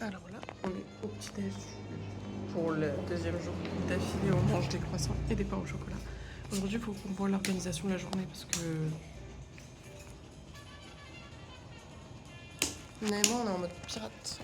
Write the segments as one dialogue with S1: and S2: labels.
S1: Alors là, on est au petit-déj pour le deuxième jour d'affilée. On mange des croissants et des pains au chocolat. Aujourd'hui, il faut qu'on voit l'organisation de la journée parce que... Finalement, on est en mode pirate.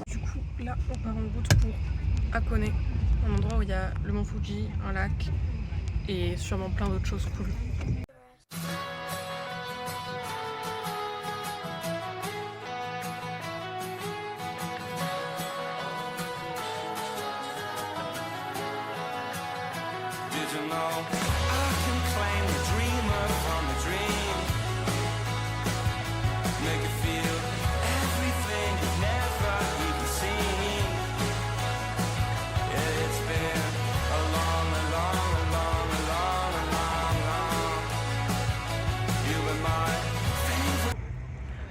S1: Du coup, là, on part en route pour Hakone, un endroit où il y a le mont Fuji, un lac et sûrement plein d'autres choses cool.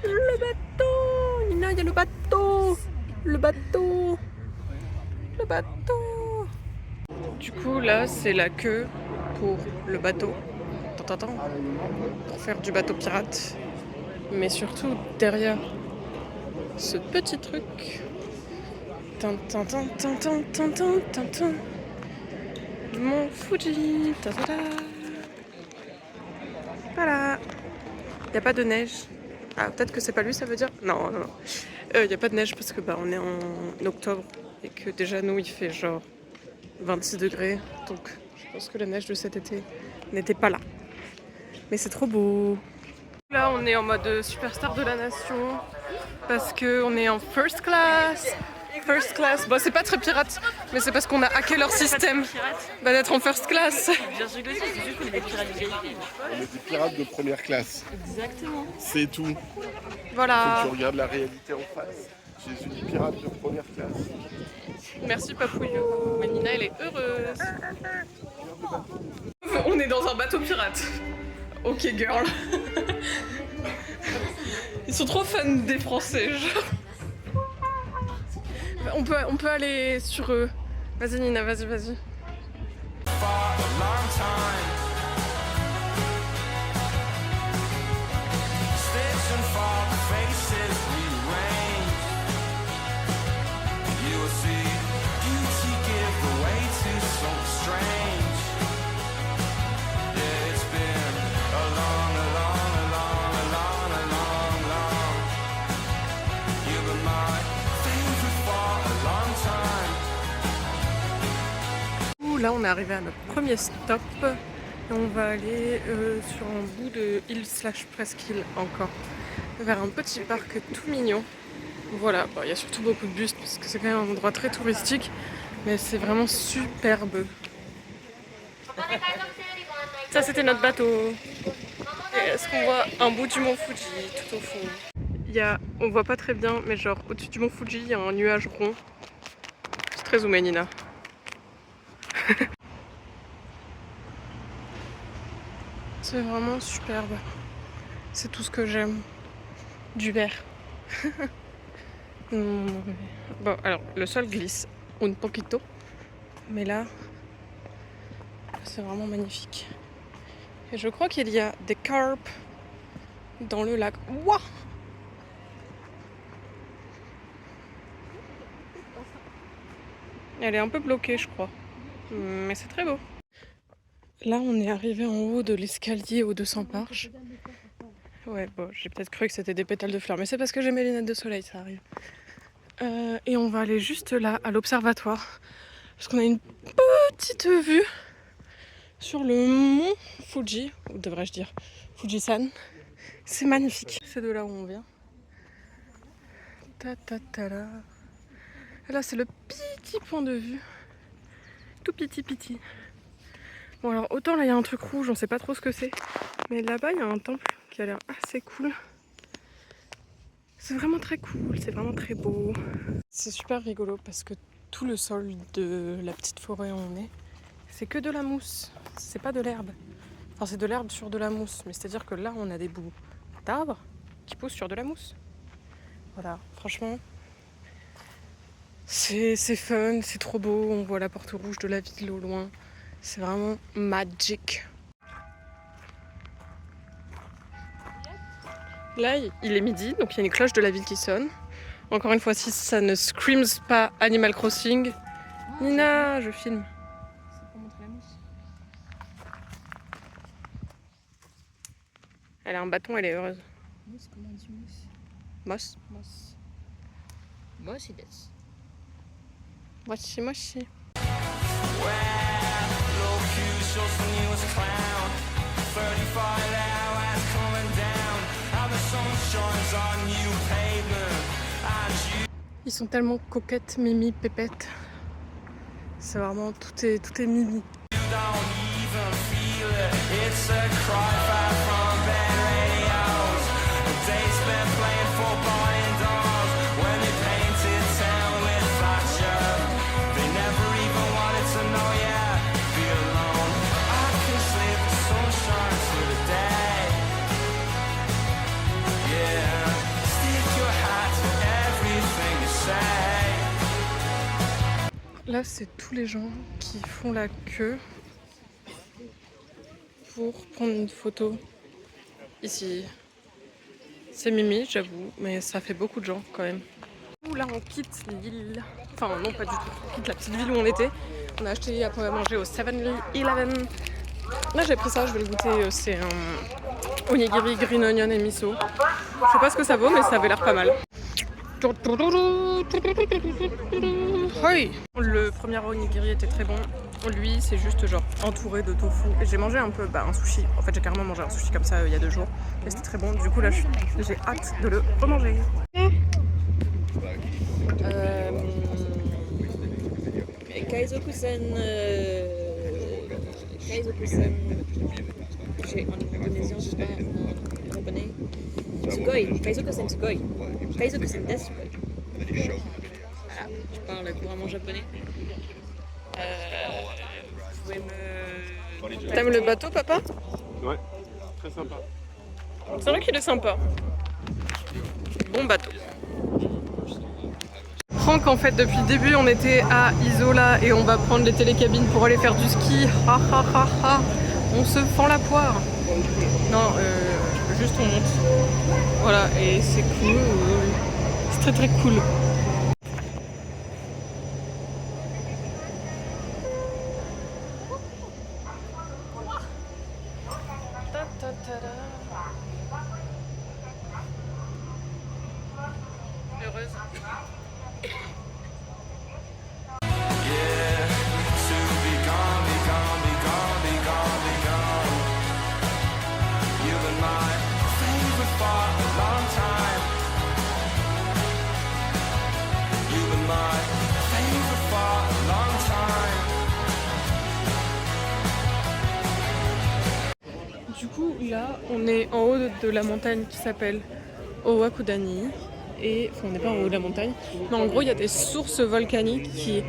S1: Le bateau! Nina, il y a le bateau! Le bateau! Le bateau! Du coup, là, c'est la queue pour le bateau. Attends, pour faire du bateau pirate. Mais surtout, derrière ce petit truc. Mont Fuji. Voilà. Il n'y a pas de neige. Ah, peut-être que c'est pas lui, ça veut dire? Non. Il n'y a pas de neige parce que on est en octobre et que déjà nous il fait genre 26 degrés. Donc je pense que la neige de cet été n'était pas là. Mais c'est trop beau. Là on est en mode superstar de la nation parce qu'on est en first class. First class, bon c'est pas très pirate, mais c'est parce qu'on a hacké leur système d'être en first class.
S2: Bien sûr que si, c'est juste qu'on est des pirates VIP.
S3: On est des pirates de première classe.
S2: Exactement.
S3: C'est tout.
S1: Voilà.
S3: Faut que tu regardes la réalité en face. Je suis une pirate de première classe.
S1: Merci Papouillou. Mais Nina elle est heureuse. On est dans un bateau pirate. Ok girl. Ils sont trop fans des Français, genre. On peut aller sur eux. Vas-y Nina, vas-y. Là on est arrivé à notre premier stop et on va aller sur un bout de île/presqu'île encore vers un petit parc tout mignon. Voilà, il y a surtout beaucoup de bus parce que c'est quand même un endroit très touristique mais c'est vraiment superbe. Ça c'était notre bateau. Et est-ce qu'on voit un bout du mont Fuji tout au fond? On voit pas très bien mais genre au-dessus du mont Fuji il y a un nuage rond. C'est très zoomé Nina. C'est vraiment superbe. C'est tout ce que j'aime. Du vert. Bon, alors, le sol glisse un poquito. Mais là, c'est vraiment magnifique. Et je crois qu'il y a des carpes dans le lac. Wouah! Elle est un peu bloquée, je crois. Mais c'est très beau. Là, on est arrivé en haut de l'escalier aux 200 marches. Ouais, bon, j'ai peut-être cru que c'était des pétales de fleurs, mais c'est parce que j'ai mes lunettes de soleil, ça arrive. Et on va aller juste là, à l'observatoire, parce qu'on a une petite vue sur le mont Fuji, ou devrais-je dire Fujisan. C'est magnifique. C'est de là où on vient. Ta-ta-ta-la. Et là, c'est le petit point de vue. Tout petit. Bon, alors, autant là, il y a un truc rouge, on sait pas trop ce que c'est. Mais là-bas, il y a un temple qui a l'air assez cool. C'est vraiment très cool, c'est vraiment très beau. C'est super rigolo parce que tout le sol de la petite forêt où on est, c'est que de la mousse, c'est pas de l'herbe. Enfin, c'est de l'herbe sur de la mousse, mais c'est-à-dire que là, on a des bouts d'arbres qui poussent sur de la mousse. Voilà, franchement, c'est fun, c'est trop beau, on voit la porte rouge de la ville au loin. C'est vraiment magic. Là, il est midi, donc il y a une cloche de la ville qui sonne. Encore une fois, si ça ne screams pas Animal Crossing. Nina, je filme.
S2: C'est pour montrer la mousse.
S1: Elle a un bâton, elle est heureuse.
S2: Mousse, comment on dit mousse?
S1: Moss.
S2: Mousse. Mousse, il est.
S1: Mochi mochi. Ils sont tellement coquettes, Mimi, Pépette. C'est vraiment, tout est Mimi. Là, c'est tous les gens qui font la queue pour prendre une photo ici. C'est Mimi, j'avoue, mais ça fait beaucoup de gens quand même. Là, on quitte l'île. Enfin, non, pas du tout. On quitte la petite ville où on était. On a acheté à manger au 7-Eleven. Là, j'ai pris ça, je vais le goûter. C'est un onigiri green onion et miso. Je sais pas ce que ça vaut, mais ça avait l'air pas mal. Le premier onigiri était très bon. Lui, c'est juste genre entouré de tofu. Et j'ai mangé un peu un sushi. En fait, j'ai carrément mangé un sushi comme ça il y a 2 jours. Et c'était très bon. Du coup, là, j'ai hâte de le remanger.
S2: Kaizokusen. Kaizokusen. En indonésien, je sais pas, en japonais. Sugoi. Kaizokusen Sugoi. Kaizokusen desu Sugoi. Voilà, je parle couramment japonais. Vous pouvez me.
S1: T'aimes le bateau, papa?
S3: Ouais, très sympa.
S1: C'est vrai qu'il est sympa. Bon bateau. Franck, en fait, depuis le début, on était à Isola et on va prendre les télécabines pour aller faire du ski. Ha ha ha ha. On se fend la poire. Non, juste on monte. Voilà, et c'est cool. C'est très très cool. Heureuse. Du coup, là, on est en haut de la montagne qui s'appelle Owakudani. Et enfin, on n'est pas en haut de la montagne, mais en gros, il y a des sources volcaniques qui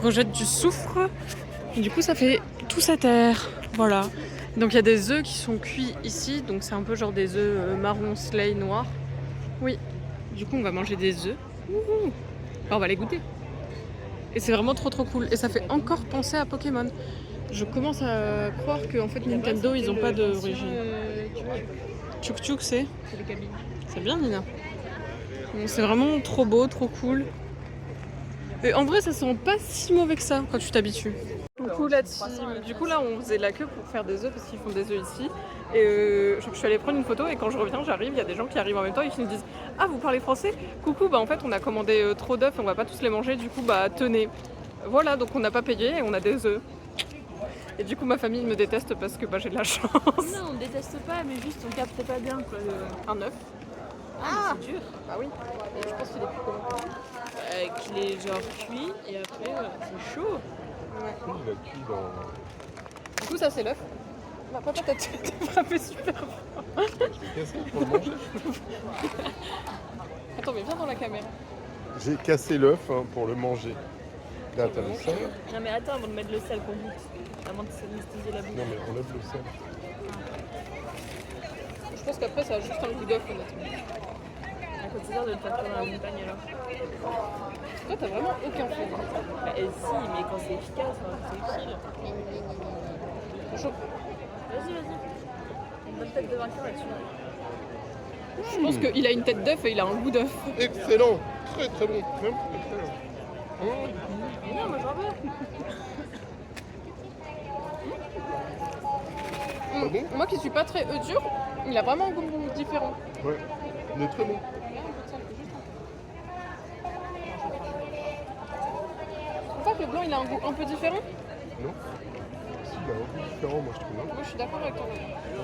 S1: rejettent du soufre. Et du coup, ça fait tout cette air. Voilà. Donc, il y a des œufs qui sont cuits ici. Donc, c'est un peu genre des œufs marron slay noirs. Oui. Du coup, on va manger des œufs. Ouhou. Alors, on va les goûter. Et c'est vraiment trop trop cool. Et ça fait encore penser à Pokémon. Je commence à croire qu'en fait Nintendo, ils ont pas d'origine. Tchouk Tchouk, c'est
S2: les cabines.
S1: C'est bien, Nina. C'est vraiment trop beau, trop cool. Et en vrai, ça sent pas si mauvais que ça quand tu t'habitues. Coucou la team. Du coup, là, on faisait la queue pour faire des œufs parce qu'ils font des œufs ici. Et je suis allée prendre une photo et quand je reviens, j'arrive, il y a des gens qui arrivent en même temps et qui me disent « Ah, vous parlez français ? Coucou, bah en fait, on a commandé trop d'œufs, on va pas tous les manger, du coup, bah tenez. » Voilà, donc on n'a pas payé et on a des œufs. Et du coup, ma famille me déteste parce que bah, j'ai de la chance.
S2: Non, on déteste pas, mais juste on capte pas bien quoi.
S1: Un œuf.
S2: Ah, c'est dur.
S1: Bah oui. Et je pense qu'il est plus comment.
S2: Qu'il est genre cuit et après c'est chaud.
S1: Ouais.
S3: Il a cuit dans.
S1: Du coup, ça c'est l'œuf. Bah, papa, t'as frappé super fort.
S3: Je l'ai cassé pour le manger.
S1: Attends, mais viens dans la caméra.
S3: J'ai cassé l'œuf pour le manger. Là, t'as le sel.
S2: Non mais attends avant de mettre le sel qu'on goûte. Avant de s'anesthésier la bouche.
S3: Non, mais enlève le sel.
S1: Je pense qu'après, ça a juste un goût d'œuf, honnêtement.
S2: À côté de le faire dans la montagne alors.
S1: Toi, t'as vraiment aucun fond.
S2: Bah, si, mais quand c'est efficace, c'est utile.
S1: C'est chaud.
S2: Vas-y. Une bonne tête de vainqueur là-dessus.
S1: Je pense qu'il a une tête d'œuf et il a un goût d'œuf.
S3: Excellent. très très bon. Même très, très... Oh,
S1: Non, moi j'en veux.
S3: Ah bon?
S1: Moi qui suis pas très œuf dur, il a vraiment un goût différent.
S3: ouais, il est très bon.
S1: Tu vois que le blanc il a un goût un peu différent?
S3: Non? Si, il a un goût différent, moi je trouve. Non,
S1: Moi je suis d'accord avec toi.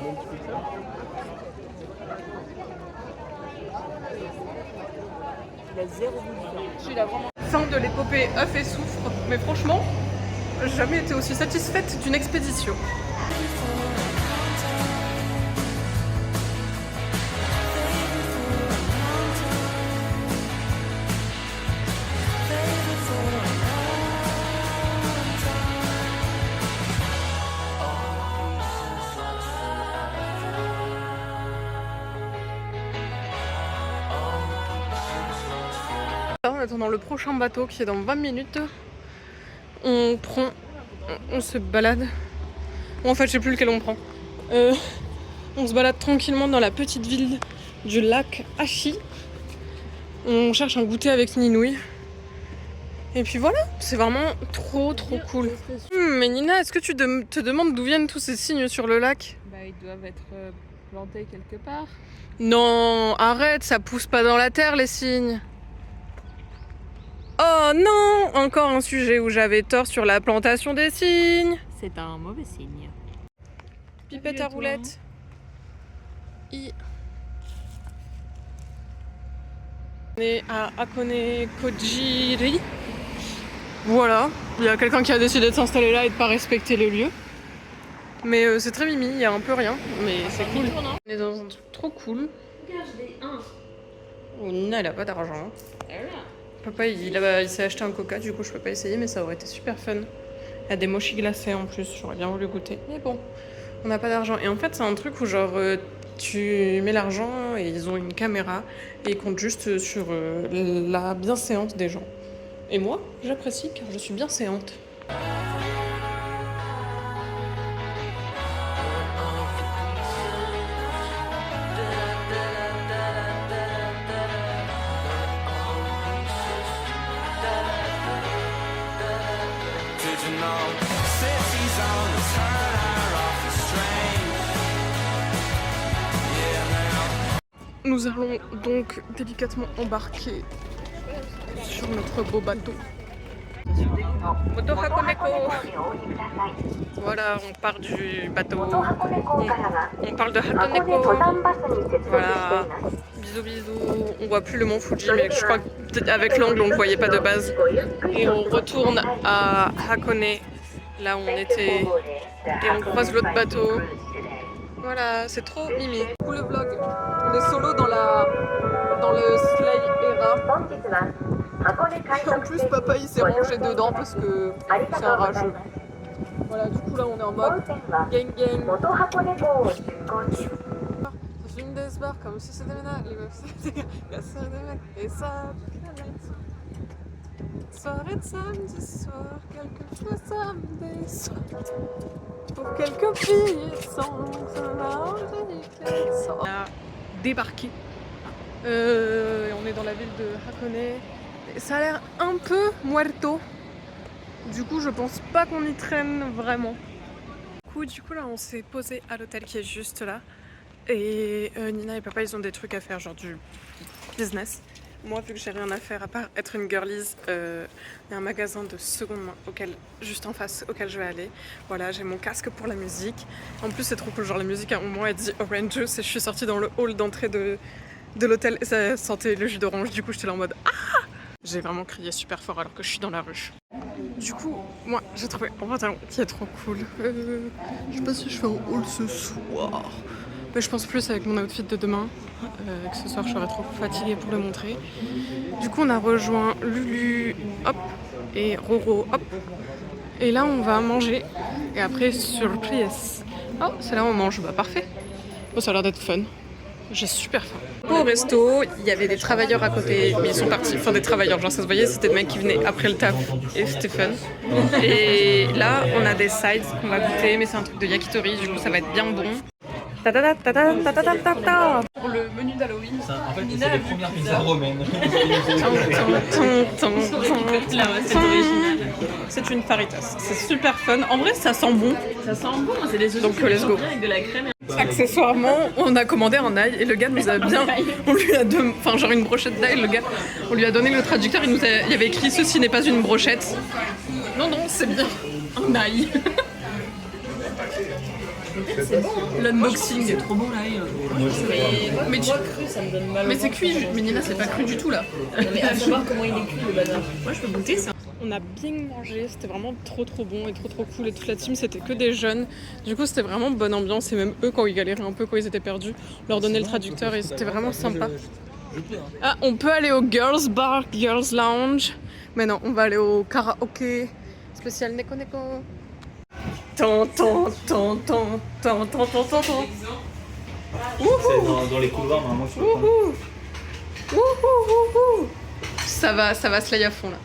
S3: un petit peu ça.
S2: Il a zéro goût.
S1: Celui-là vraiment. Fin de l'épopée œuf et soufre, mais franchement, j'ai jamais été aussi satisfaite d'une expédition. En attendant le prochain bateau qui est dans 20 minutes, on se balade. Bon, en fait, je sais plus lequel on prend. On se balade tranquillement dans la petite ville du lac Hachi. On cherche un goûter avec Ninouille. Et puis voilà, c'est vraiment trop cool. Mais Nina, est-ce que tu te demandes d'où viennent tous ces signes sur le lac?
S2: Bah, ils doivent être plantés quelque part.
S1: Non, arrête, ça pousse pas dans la terre les signes. Oh non, encore un sujet où j'avais tort sur la plantation des cygnes.
S2: C'est un mauvais signe.
S1: Pipette à roulette. On est à Hakone Kojiri. Voilà, il y a quelqu'un qui a décidé de s'installer là et de pas respecter le lieu. Mais c'est très mimi, il y a un peu rien, mais c'est cool. On est dans un truc trop cool. Oh, Nina elle a pas d'argent. Papa il s'est acheté un coca, du coup je peux pas essayer, mais ça aurait été super fun. Il y a des mochis glacés en plus, j'aurais bien voulu goûter. Mais bon, on n'a pas d'argent. Et en fait c'est un truc où genre tu mets l'argent et ils ont une caméra et ils comptent juste sur la bienséance des gens. Et moi, j'apprécie car je suis bienséante. Nous allons donc délicatement embarquer sur notre beau bateau. Moto Hakoneko. Voilà, on part du bateau. On parle de Hakoneko. Voilà. Bisous bisous. On voit plus le mont Fuji, mais je crois que peut-être avec l'angle on ne le voyait pas de base. Et on retourne à Hakone, là où on était. Et on croise l'autre bateau. Voilà, c'est trop mimi. Pour le vlog, on est solo dans le Slay Era. En plus, papa il s'est rangé dedans parce que c'est un rageux. Voilà, du coup là on est en mode gang gang. Ça fait une des bars comme si c'était ménage. Et ça, soirée de samedi soir, quelquefois samedi soir. Pour quelques filles sans on a débarqué. On est dans la ville de Hakone. Ça a l'air un peu muerto. Du coup, je pense pas qu'on y traîne vraiment. Du coup là, on s'est posé à l'hôtel qui est juste là. Et Nina et papa, ils ont des trucs à faire, genre du business. Moi, vu que j'ai rien à faire à part être une girlies, il y a un magasin de seconde main juste en face auquel je vais aller. Voilà, j'ai mon casque pour la musique. En plus, c'est trop cool. Genre, la musique à un moment, elle dit Orange Juice et je suis sortie dans le hall d'entrée de l'hôtel et ça sentait le jus d'orange. Du coup, j'étais là en mode ah! J'ai vraiment crié super fort alors que je suis dans la rue. Du coup, moi, j'ai trouvé un pantalon qui est trop cool. Je sais pas si je fais un haul ce soir. Mais je pense plus avec mon outfit de demain, que ce soir je serai trop fatiguée pour le montrer. Du coup on a rejoint Lulu hop et Roro hop. Et là on va manger. Et après surprise. Oh c'est là où on mange, bah parfait. Bon ça a l'air d'être fun. J'ai super faim. Au resto, il y avait des travailleurs à côté, mais ils sont partis. Enfin des travailleurs, genre ça se voyait, c'était des mecs qui venaient après le taf et c'était fun. Et là on a des sides qu'on va goûter, mais c'est un truc de yakitori, du coup ça va être bien bon. Pour le menu d'Halloween.
S4: En fait,
S1: Nina
S4: c'est
S1: a
S4: les
S1: vu
S4: premières
S1: pizza.
S4: pizzas romaines.
S1: Là, ouais, c'est original. C'est une faritas. C'est super fun. En vrai, ça sent bon.
S2: Ça sent bon, c'est des œufs
S1: Donc, let's go.
S2: avec de la crème.
S1: Accessoirement, on a commandé un ail et le gars nous a bien. On lui a donné. Enfin, genre une brochette d'ail. Le gars, on lui a donné le traducteur. Il y avait écrit ceci n'est pas une brochette. Non, c'est bien un ail.
S2: C'est bon, hein.
S1: L'unboxing.
S2: C'est trop bon l'ail.
S1: Mais tu-
S2: Cru, ça me donne mal.
S1: Mais c'est cuit. Mais Nina, c'est pas cru du tout là.
S2: Non, mais à savoir comment il est cuit le bazar. Moi je peux goûter ça.
S1: On a bien mangé, c'était vraiment trop bon et trop cool et toute la team c'était que des jeunes. Du coup c'était vraiment bonne ambiance et même eux quand ils galéraient un peu, quand ils étaient perdus, on leur donnait le traducteur et c'était vraiment sympa. Ah, on peut aller au Girls Bar, Girls Lounge, mais non, on va aller au karaoké spécial Neko Neko. Tant.
S4: C'est dans les couloirs, normalement, je peux pas.
S1: Ça va slay à fond là.